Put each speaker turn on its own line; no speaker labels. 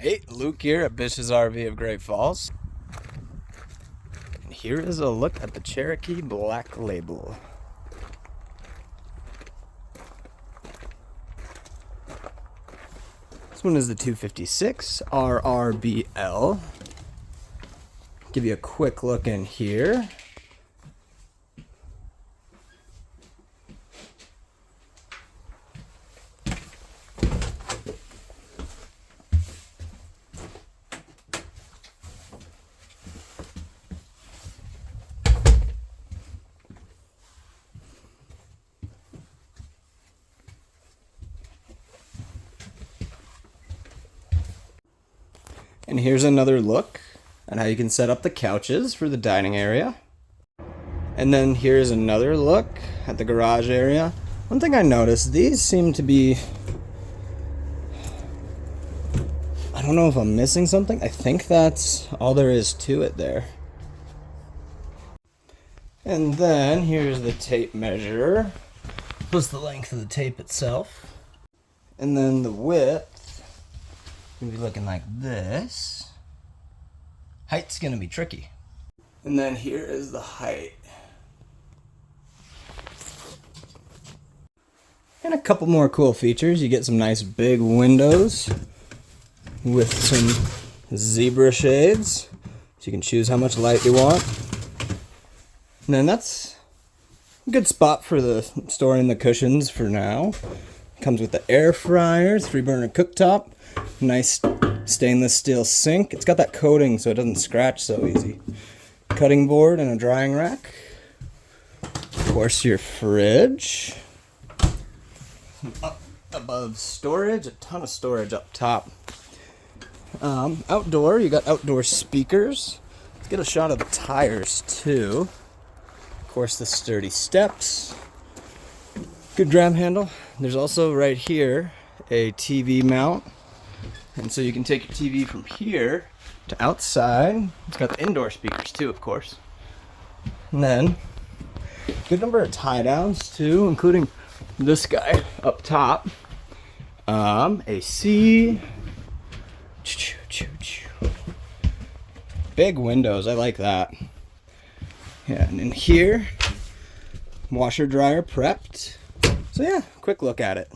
Hey, Luke here at Bishs RV of Great Falls. And here is a look at the Cherokee Black Label. This one is the 256 RRBL. Give you a quick look in here. And here's another look at how you can set up the couches for the dining area. And then here's another look at the garage area. One thing I noticed, these seem to be, I don't know if I'm missing something. I think that's all there is to it there. And then here's the tape measure, plus the length of the tape itself. And then the width. Gonna be looking like this. Height's gonna be tricky. And then here is the height. And a couple more cool features. You get some nice big windows with some zebra shades, so you can choose how much light you want. And then that's a good spot for the storing the cushions for now. Comes with the air fryer, 3-burner cooktop. Nice stainless steel sink. It's got that coating so it doesn't scratch so easy. Cutting board and a drying rack. Of course, your fridge. Up above storage, a ton of storage up top. Outdoor, you got outdoor speakers. Let's get a shot of the tires too. Of course, the sturdy steps. Good grab handle. There's also right here a TV mount. And so you can take your TV from here to outside. It's got the indoor speakers too, of course. And then, good number of tie downs too, including this guy up top. AC. Big windows, I like that. Yeah, and in here, washer dryer prepped. So yeah, quick look at it.